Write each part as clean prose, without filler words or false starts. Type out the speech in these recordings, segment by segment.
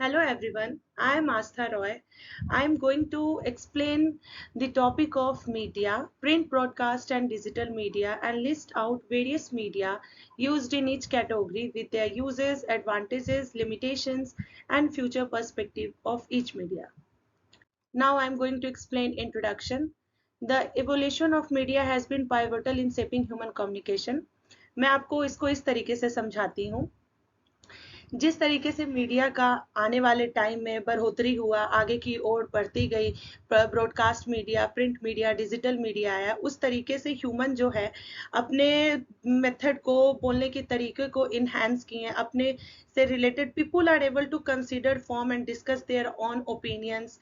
Hello everyone, I am Astha Roy. I am going to explain the topic of media, print, broadcast, and digital media, and list out various media used in each category with their uses, advantages, limitations, and future perspective of each media. Now I am going to explain introduction. The evolution of media has been pivotal in shaping human communication. मैं आपको इसको इस तरीके से समझाती हूँ। जिस तरीके से मीडिया का आने वाले टाइम में बढ़ोतरी हुआ, आगे की ओर बढ़ती गई, broadcast media, print media, digital media आया, उस तरीके से ह्यूमन जो है अपने मेथड को, बोलने के तरीके को इन्हांस किए, अपने से related people are able to consider form and discuss their own opinions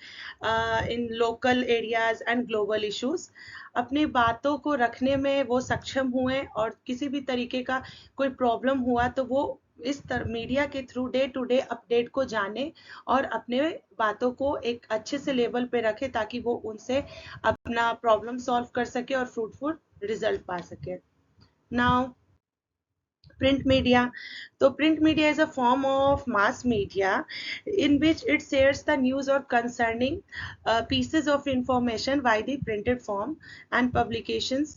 in local areas and global issues. अपनी बातों को रखने में वो सक्षम हुए और किसी भी तरीके का कोई प्रॉब्लम हुआ तो वो इस मीडिया के through day to day update को जाने और अपने बातों को एक अच्छे से लेवल पे रखे ताकि वो उनसे अपना प्रॉब्लम सॉल्व कर सके और फ्रूटफुल रिजल्ट पा सके। Now print media. So print media is a form of mass media in which it shares the news or concerning pieces of information by the printed form and publications.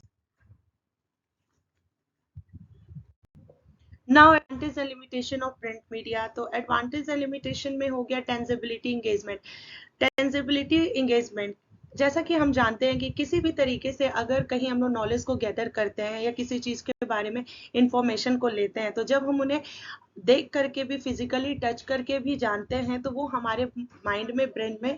Now advantage and limitation of print media. तो advantage and limitation में हो गया tangibility engagement. Tangibility engagement, जैसा कि हम जानते हैं कि किसी भी तरीके से अगर कहीं हम लोग नॉलेज को गैदर करते हैं या किसी चीज के बारे में इंफॉर्मेशन को लेते हैं, तो जब हम उन्हें देख करके भी, फिजिकली टच करके भी जानते हैं, तो वो हमारे माइंड में, ब्रेन में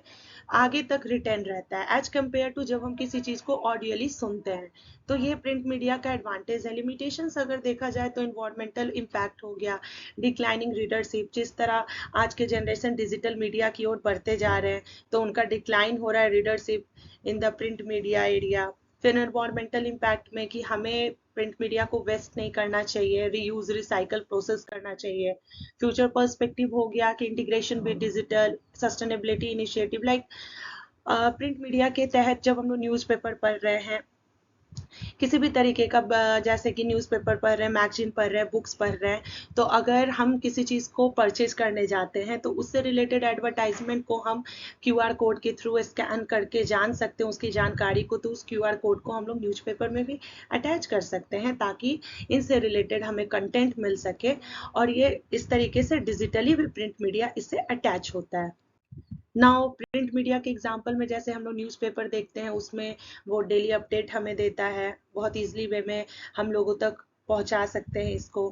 आगे तक रिटेन रहता है एज कम्पेयर टू जब हम किसी चीज को ऑडियली सुनते हैं। तो ये प्रिंट मीडिया का एडवांटेज है। लिमिटेशंस अगर देखा जाए तो इन्वायरमेंटल इम्पैक्ट हो गया, डिक्लाइनिंग रीडरशिप, जिस तरह आज के जनरेशन डिजिटल मीडिया की ओर बढ़ते जा रहे हैं तो उनका डिक्लाइन हो रहा है readership in the print media area. फिर एनवायरमेंटल इम्पैक्ट में कि हमें प्रिंट मीडिया को वेस्ट नहीं करना चाहिए, रीयूज रिसाइकल प्रोसेस करना चाहिए। फ्यूचर पर्सपेक्टिव हो गया कि integration with digital, sustainability initiative, like print media के तहत जब हम लोग न्यूज़पेपर पढ़ रहे हैं, किसी भी तरीके का, जैसे कि न्यूज़पेपर पढ़ रहे हैं, मैगजीन पढ़ रहे हैं, बुक्स पढ़ रहे हैं, तो अगर हम किसी चीज़ को परचेज करने जाते हैं तो उससे रिलेटेड एडवर्टाइजमेंट को हम क्यूआर कोड के थ्रू स्कैन करके जान सकते हैं उसकी जानकारी को। तो उस क्यूआर कोड को हम लोग न्यूज़पेपर में भी अटैच कर सकते हैं ताकि इनसे रिलेटेड हमें कंटेंट मिल सके। और ये इस तरीके से डिजिटली भी प्रिंट मीडिया इससे अटैच होता है। नाउ प्रिंट मीडिया के एग्जांपल में जैसे हम लोग न्यूज़पेपर देखते हैं, उसमें वो डेली अपडेट हमें देता है, बहुत इजीली वे में हम लोगों तक पहुंचा सकते हैं इसको।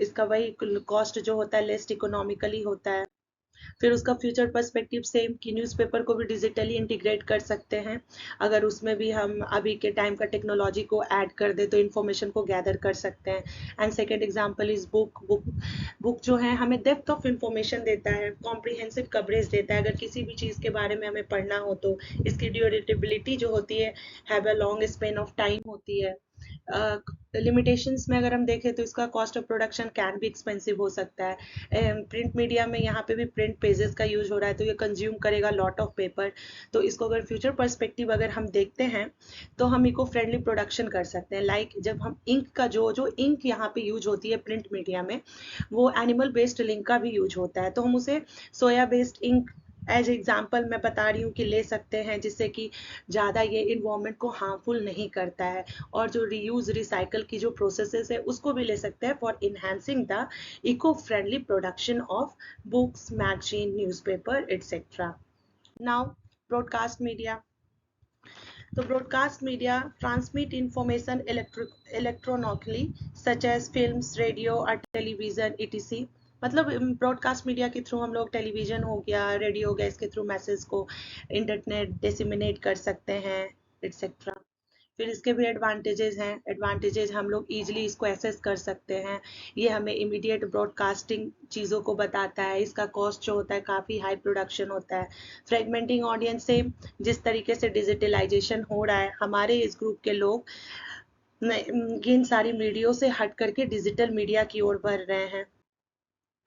इसका वही कॉस्ट जो होता है लेस्ट इकोनॉमिकली होता है। फिर उसका फ्यूचर पर्सपेक्टिव सेम कि न्यूज़पेपर को भी डिजिटली इंटीग्रेट कर सकते हैं, अगर उसमें भी हम अभी के टाइम का टेक्नोलॉजी को ऐड कर दे तो इन्फॉर्मेशन को गैदर कर सकते हैं। And second example is book जो है हमें डेप्थ ऑफ इंफॉर्मेशन देता है, कॉम्प्रिहेंसिव कवरेज देता है। अगर किसी भी चीज़ के बारे में हमें पढ़ना हो तो इसकी ड्यूरेबिलिटी जो होती है, have a long span of time होती है। लिमिटेशंस में अगर हम देखें तो इसका कॉस्ट ऑफ प्रोडक्शन कैन भी एक्सपेंसिव हो सकता है। प्रिंट मीडिया में यहाँ पे भी प्रिंट पेजेस का यूज हो रहा है तो ये कंज्यूम करेगा लॉट ऑफ पेपर। तो इसको अगर फ्यूचर पर्सपेक्टिव अगर हम देखते हैं तो हम इको फ्रेंडली प्रोडक्शन कर सकते हैं। लाइक जब हम इंक का जो इंक यहाँ पे यूज होती है प्रिंट मीडिया में, वो एनिमल बेस्ड इंक का भी यूज होता है, तो हम उसे सोया बेस्ड इंक एज एग्जाम्पल मैं बता रही हूँ कि ले सकते हैं, जिससे कि ज़्यादा ये इन्वायरमेंट को हार्मफुल नहीं करता है। और जो रीयूज रिसाइकल की जो प्रोसेसेस है उसको भी ले सकते हैं for enhancing the eco friendly production of books, magazine, newspaper etcetera. Now broadcast media. तो broadcast media transmit information electronically such as films, radio और टेलीविजन ईटीसी। मतलब ब्रॉडकास्ट मीडिया के थ्रू हम लोग टेलीविजन हो गया, रेडियो हो गया, इसके थ्रू मैसेज को इंटरनेट डिसिमिनेट कर सकते हैं एटसेट्रा। फिर इसके भी एडवांटेजेस हैं। एडवांटेजेस हम लोग इजीली इसको एक्सेस कर सकते हैं, ये हमें इमीडिएट ब्रॉडकास्टिंग चीज़ों को बताता है। इसका कॉस्ट जो होता है काफ़ी हाई प्रोडक्शन होता है। फ्रेगमेंटिंग ऑडियंस से, जिस तरीके से डिजिटलाइजेशन हो रहा है, हमारे इस ग्रुप के लोग इन सारी मीडियो से हट करके डिजिटल मीडिया की ओर बढ़ रहे हैं।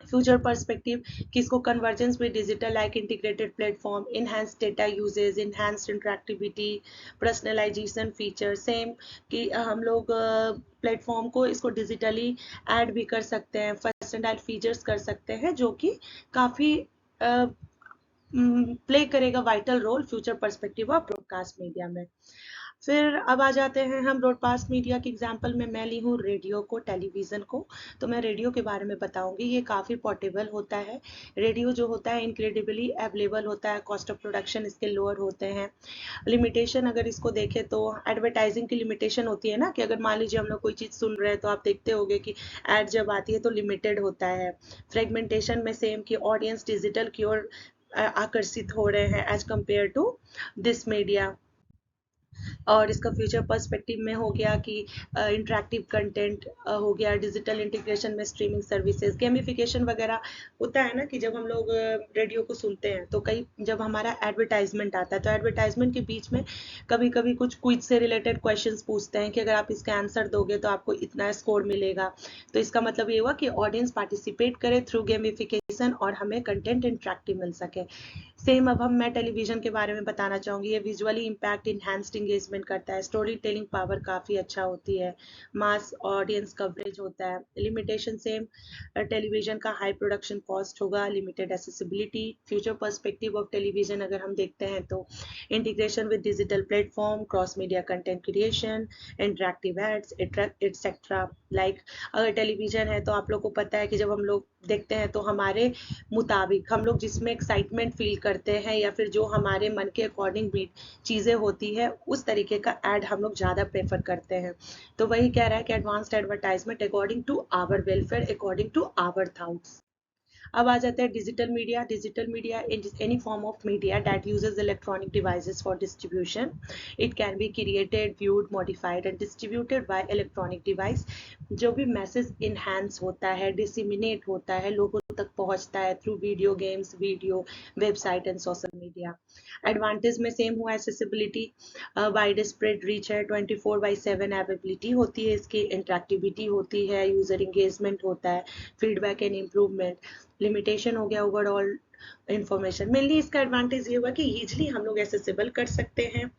फ्यूचर पर्सपेक्टिव कि इसको convergence with digital like integrated platform, enhance data usage, enhance interactivity, personalisation feature same कि हम लोग प्लेटफॉर्म को इसको डिजिटली ऐड भी कर सकते हैं, पर्सनलाइज फीचर्स कर सकते हैं जो कि काफ़ी प्ले करेगा vital role future perspective of broadcast media में। फिर अब आ जाते हैं हम ब्रॉडकास्ट मीडिया के एग्जाम्पल में। मैं ली हूँ रेडियो को, टेलीविज़न को। तो मैं रेडियो के बारे में बताऊंगी। ये काफ़ी पोर्टेबल होता है। रेडियो जो होता है इनक्रेडिबली अवेलेबल होता है, कॉस्ट ऑफ प्रोडक्शन इसके लोअर होते हैं। लिमिटेशन अगर इसको देखें तो एडवर्टाइजिंग की लिमिटेशन होती है ना, कि अगर मान लीजिए हम लोग कोई चीज़ सुन रहे हैं तो आप देखते होंगे कि एड जब आती है तो लिमिटेड होता है। फ्रेगमेंटेशन में सेम, कि ऑडियंस डिजिटल की ओर आकर्षित हो रहे हैं as compare to this media. और इसका फ्यूचर पर्सपेक्टिव में हो गया कि इंटरेक्टिव कंटेंट हो गया, डिजिटल इंटीग्रेशन में स्ट्रीमिंग सर्विसेज, गेमिफिकेशन वगैरह होता है ना, कि जब हम लोग रेडियो को सुनते हैं तो कई जब हमारा एडवर्टाइजमेंट आता है तो एडवर्टाइजमेंट के बीच में कभी कभी कुछ क्विज से रिलेटेड क्वेश्चंस पूछते हैं कि अगर आप इसका आंसर दोगे तो आपको इतना स्कोर मिलेगा। तो इसका मतलब ये हुआ कि ऑडियंस पार्टिसिपेट करे थ्रू गेमिफिकेशन और हमें कंटेंट इंटरेक्टिव मिल सके। सेम अब मैं टेलीविजन के बारे में बताना चाहूँगी। ये विजुअली इम्पैक्ट इन्हांस्ड इंगेजमेंट करता है, स्टोरी टेलिंग पावर काफ़ी अच्छा होती है, मास ऑडियंस कवरेज होता है। लिमिटेशन सेम, टेलीविजन का हाई प्रोडक्शन कॉस्ट होगा, limited accessibility. Future perspective of television अगर हम देखते हैं तो integration with digital platform, cross media content creation, interactive ads etcetera. Like अगर टेलीविजन है तो आप लोग को पता है कि जब हम लोग देखते हैं तो हमारे मुताबिक हम लोग जिसमें एक्साइटमेंट फील करते हैं या फिर जो हमारे मन के अकॉर्डिंग भी चीज़ें होती है उस तरीके का ऐड हम लोग ज़्यादा प्रेफर करते हैं। तो वही कह रहा है कि advanced advertisement according to our welfare, according to our thoughts. अब आ जाता है digital media. Digital media is any form of media that uses electronic devices for distribution. It can be created, viewed, modified and distributed by electronic device. जो भी message enhance होता है, disseminate होता है, लोगों तक पहुंचता है through video games, video, website and social media. Advantage में सेम हुआ, एक्सेसिबिलिटी, वाइड स्प्रेड रीच है, 24/7 अवेलेबिलिटी होती है इसकी, इंटरेक्टिविटी होती है, यूजर इंगेजमेंट होता है, फीडबैक एंड इम्प्रूवमेंट। लिमिटेशन हो गया ओवरऑल इंफॉर्मेशन। मेनली इसका एडवांटेज ये हुआ कि इजिली हम लोग एसेसिबल कर सकते हैं,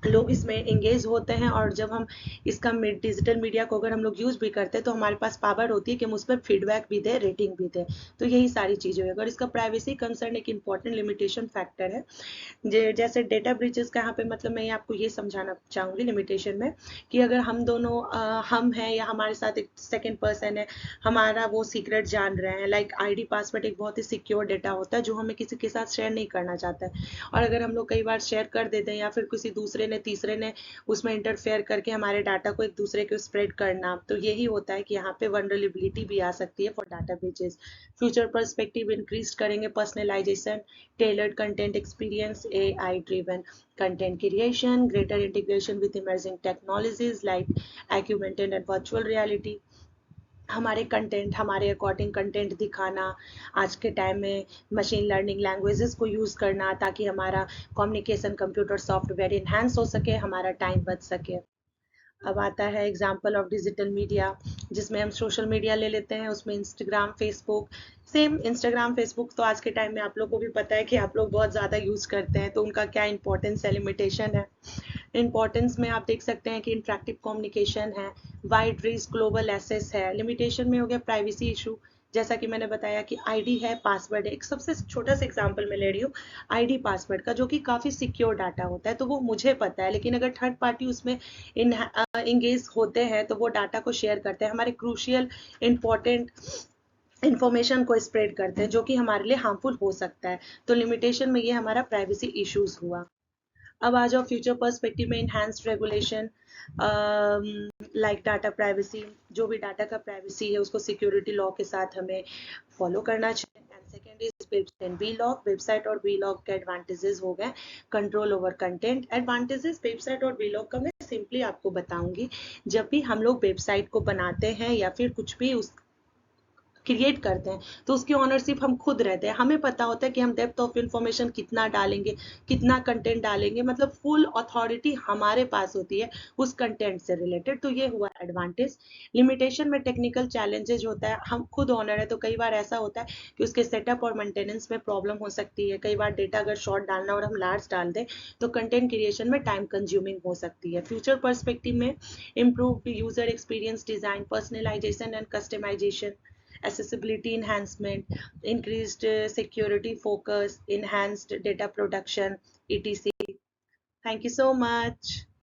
लोग इसमें एंगेज होते हैं। और जब हम इसका डिजिटल मीडिया को अगर हम लोग यूज़ भी करते हैं तो हमारे पास पावर होती है कि हम उस पर फीडबैक भी दें, रेटिंग भी दें। तो यही सारी चीज़ें हुई। अगर इसका प्राइवेसी कंसर्न एक इंपॉर्टेंट लिमिटेशन फैक्टर है। जैसे डेटा ब्रीचेस का यहाँ पे मतलब मैं आपको ये समझाना चाहूँगी लिमिटेशन में, कि अगर हम दोनों हम हैं या हमारे साथ एक सेकेंड पर्सन है, हमारा वो सीक्रेट जान रहे हैं। लाइक आईडी पासवर्ड एक बहुत ही सिक्योर डेटा होता है जो हमें किसी के साथ शेयर नहीं करना चाहता है। और अगर हम लोग कई बार शेयर कर देते हैं या फिर किसी दूसरे ने तीसरे ने उसमें इंटरफेयर करके हमारे डाटा को एक दूसरे को स्प्रेड करना, तो यही होता है कि यहाँ पे वनरेबिलिटी भी आ सकती है for data breaches. Future perspective increase करेंगे personalisation, tailored content experience, AI driven content creation, greater integration with emerging technologies like augmented and virtual reality। हमारे कंटेंट, हमारे अकॉर्डिंग कंटेंट दिखाना, आज के टाइम में मशीन लर्निंग लैंग्वेजेस को use करना ताकि हमारा कम्युनिकेशन कंप्यूटर सॉफ्टवेयर इन्हांस हो सके, हमारा टाइम बच सके। अब आता है एग्जाम्पल ऑफ डिजिटल मीडिया, जिसमें हम सोशल मीडिया ले लेते हैं। उसमें Instagram, Facebook. Same Instagram, Facebook तो आज के टाइम में आप लोग को भी पता है कि आप लोग बहुत ज़्यादा यूज़ करते हैं, तो उनका क्या इंपॉर्टेंस है, लिमिटेशन है। इंपॉर्टेंस में आप देख सकते हैं कि इंटरेक्टिव कम्युनिकेशन है, वाइड रीच ग्लोबल एक्सेस है। लिमिटेशन में हो गया प्राइवेसी इशू, जैसा कि मैंने बताया कि आईडी है, पासवर्ड है। एक सबसे छोटा सा एग्जांपल मैं ले रही हूँ आईडी पासवर्ड का, जो कि काफ़ी सिक्योर डाटा होता है, तो वो मुझे पता है। लेकिन अगर थर्ड पार्टी उसमें इंगेज होते हैं तो वो डाटा को शेयर करते हैं, हमारे क्रूशियल इंपॉर्टेंट इंफॉर्मेशन को स्प्रेड करते हैं, जो कि हमारे लिए हार्मफुल हो सकता है। तो लिमिटेशन में ये हमारा प्राइवेसी इश्यूज हुआ। अब आ जाओ फ्यूचर पर्सपेक्टिव में, enhanced regulation like data privacy. जो भी डाटा का प्राइवेसी है उसको सिक्योरिटी लॉ के साथ हमें फॉलो करना चाहिए। And second is website and vlog. Website और वीलॉग के एडवांटेजेस हो गए, control over content. Advantages website और वीलॉग का मैं सिंपली आपको बताऊंगी। जब भी हम लोग वेबसाइट को बनाते हैं या फिर कुछ भी उस क्रिएट करते हैं तो उसकी ऑनरशिप हम खुद रहते हैं। हमें पता होता है कि हम डेप्थ ऑफ इंफॉर्मेशन कितना डालेंगे, कितना कंटेंट डालेंगे, मतलब फुल अथॉरिटी हमारे पास होती है उस कंटेंट से रिलेटेड। तो ये हुआ एडवांटेज। लिमिटेशन में टेक्निकल चैलेंजेज होता है, हम खुद ऑनर है तो कई बार ऐसा होता है कि उसके सेटअप और मेंटेनेंस में प्रॉब्लम हो सकती है। कई बार डेटा अगर शॉर्ट डालना और हम लार्ज डाल दें तो कंटेंट क्रिएशन में टाइम कंज्यूमिंग हो सकती है। फ्यूचर पर्सपेक्टिव में improve user experience, design, personalisation and customisation, accessibility enhancement, increased security focus, enhanced data protection, etc. Thank you so much.